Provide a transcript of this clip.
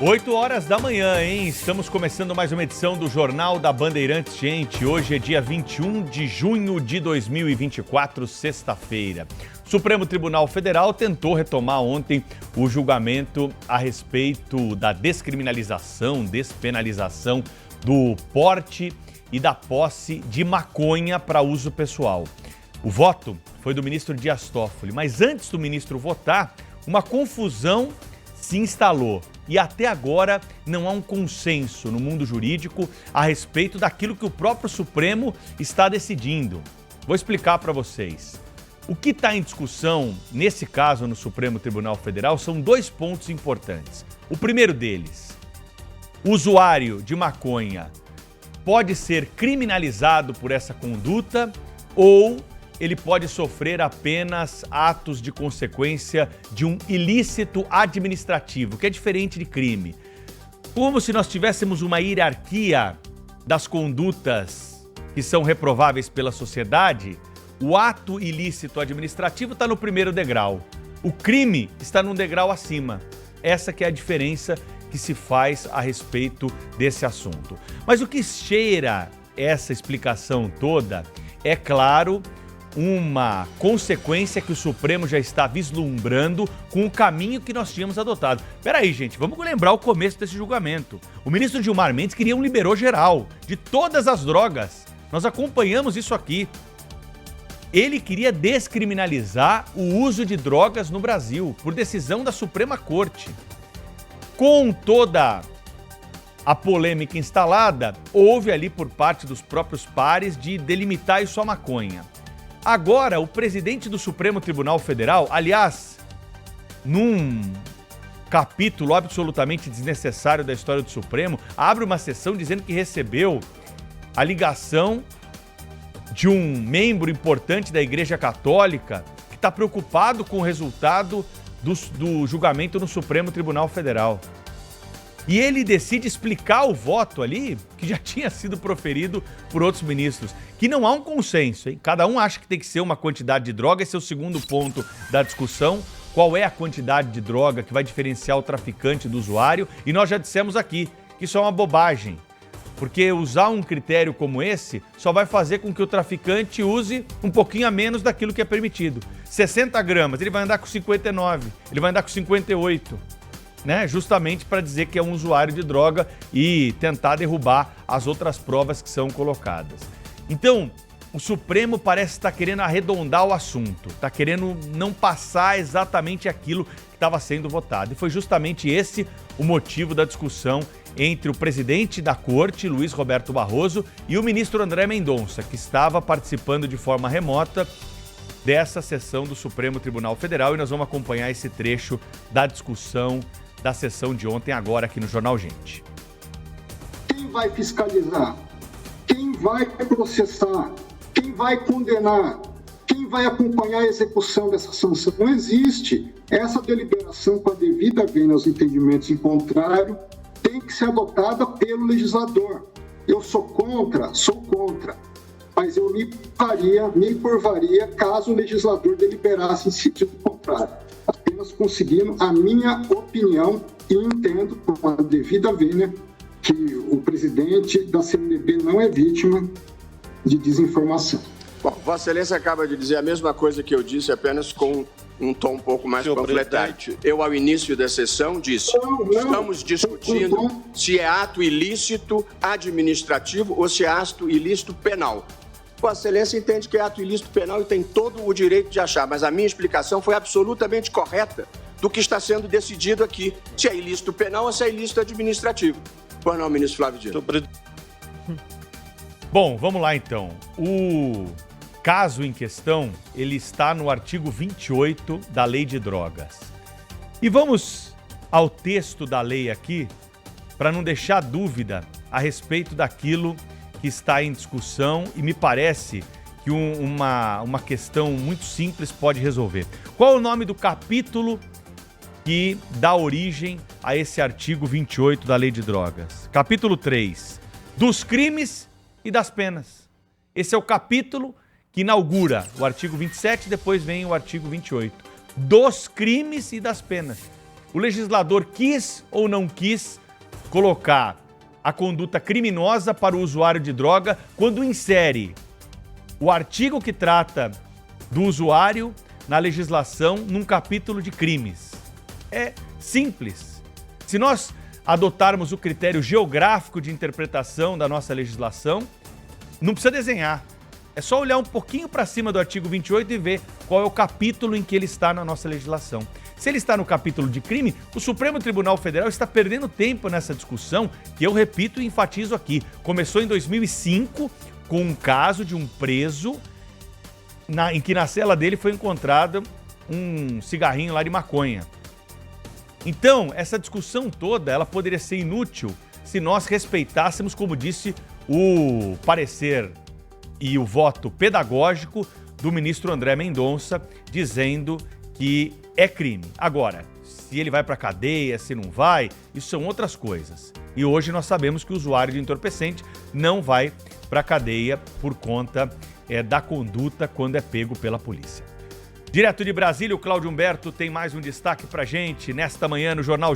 8 horas da manhã, hein? Estamos começando mais uma edição do Jornal da Bandeirantes, gente. Hoje é dia 21 de junho de 2024, sexta-feira. O Supremo Tribunal Federal tentou retomar ontem o julgamento a respeito da despenalização do porte e da posse de maconha para uso pessoal. O voto foi do ministro Dias Toffoli, mas antes do ministro votar, uma confusão se instalou. E até agora não há um consenso no mundo jurídico a respeito daquilo que o próprio Supremo está decidindo. Vou explicar para vocês. O que está em discussão, nesse caso no Supremo Tribunal Federal, são dois pontos importantes. O primeiro deles, o usuário de maconha pode ser criminalizado por essa conduta ou ele pode sofrer apenas atos de consequência de um ilícito administrativo, que é diferente de crime. Como se nós tivéssemos uma hierarquia das condutas que são reprováveis pela sociedade, o ato ilícito administrativo está no primeiro degrau. O crime está num degrau acima. Essa que é a diferença que se faz a respeito desse assunto. Mas o que cheira essa explicação toda é, claro, uma consequência que o Supremo já está vislumbrando com o caminho que nós tínhamos adotado. Peraí, gente, vamos lembrar o começo desse julgamento. O ministro Gilmar Mendes queria um liberou geral de todas as drogas. Nós acompanhamos isso aqui. Ele queria descriminalizar o uso de drogas no Brasil, por decisão da Suprema Corte. Com toda a polêmica instalada, houve ali por parte dos próprios pares de delimitar isso à maconha. Agora, o presidente do Supremo Tribunal Federal, aliás, num capítulo absolutamente desnecessário da história do Supremo, abre uma sessão dizendo que recebeu a ligação de um membro importante da Igreja Católica que está preocupado com o resultado do julgamento no Supremo Tribunal Federal. E ele decide explicar o voto ali, que já tinha sido proferido por outros ministros, que não há um consenso, hein? Cada um acha que tem que ser uma quantidade de droga, esse é o segundo ponto da discussão. Qual é a quantidade de droga que vai diferenciar o traficante do usuário? E nós já dissemos aqui que isso é uma bobagem, porque usar um critério como esse só vai fazer com que o traficante use um pouquinho a menos daquilo que é permitido. 60 gramas, ele vai andar com 59, ele vai andar com 58. Né, justamente para dizer que é um usuário de droga e tentar derrubar as outras provas que são colocadas. Então, o Supremo parece estar querendo arredondar o assunto, está querendo não passar exatamente aquilo que estava sendo votado. E foi justamente esse o motivo da discussão entre o presidente da Corte, Luiz Roberto Barroso, e o ministro André Mendonça, que estava participando de forma remota dessa sessão do Supremo Tribunal Federal. E nós vamos acompanhar esse trecho da discussão da sessão de ontem, agora aqui no Jornal Gente. Quem vai fiscalizar? Quem vai processar? Quem vai condenar? Quem vai acompanhar a execução dessa sanção? Não existe. Essa deliberação, com a devida vênia aos entendimentos em contrário, tem que ser adotada pelo legislador. Eu sou contra, mas eu me curvaria caso o legislador deliberasse em sentido contrário. Apenas conseguindo a minha opinião e entendo, com a devida vênia, que o presidente da CNBB não é vítima de desinformação. Bom, Vossa Excelência acaba de dizer a mesma coisa que eu disse, apenas com um tom um pouco mais panfletário. Eu, ao início da sessão, disse, estamos discutindo se é ato ilícito administrativo ou se é ato ilícito penal. Vossa Excelência entende que é ato ilícito penal e tem todo o direito de achar, mas a minha explicação foi absolutamente correta do que está sendo decidido aqui, se é ilícito penal ou se é ilícito administrativo. Pois não, ministro Flávio Dino. Bom, vamos lá então. O caso em questão, ele está no artigo 28 da Lei de Drogas. E vamos ao texto da lei aqui, para não deixar dúvida a respeito daquilo que está em discussão, e me parece que uma questão muito simples pode resolver. Qual é o nome do capítulo que dá origem a esse artigo 28 da Lei de Drogas? Capítulo 3, dos crimes e das penas. Esse é o capítulo que inaugura o artigo 27, depois vem o artigo 28. Dos crimes e das penas. O legislador quis ou não quis colocar a conduta criminosa para o usuário de droga quando insere o artigo que trata do usuário na legislação num capítulo de crimes. É simples. Se nós adotarmos o critério geográfico de interpretação da nossa legislação, não precisa desenhar. É só olhar um pouquinho para cima do artigo 28 e ver qual é o capítulo em que ele está na nossa legislação. Se ele está no capítulo de crime, o Supremo Tribunal Federal está perdendo tempo nessa discussão, que eu repito e enfatizo aqui. Começou em 2005 com um caso de um preso em que na cela dele foi encontrado um cigarrinho lá de maconha. Então, essa discussão toda, ela poderia ser inútil se nós respeitássemos, como disse, o parecer e o voto pedagógico do ministro André Mendonça, dizendo que é crime. Agora, se ele vai para a cadeia, se não vai, isso são outras coisas. E hoje nós sabemos que o usuário de entorpecente não vai para a cadeia por conta da conduta quando é pego pela polícia. Direto de Brasília, o Cláudio Humberto tem mais um destaque para gente nesta manhã no Jornal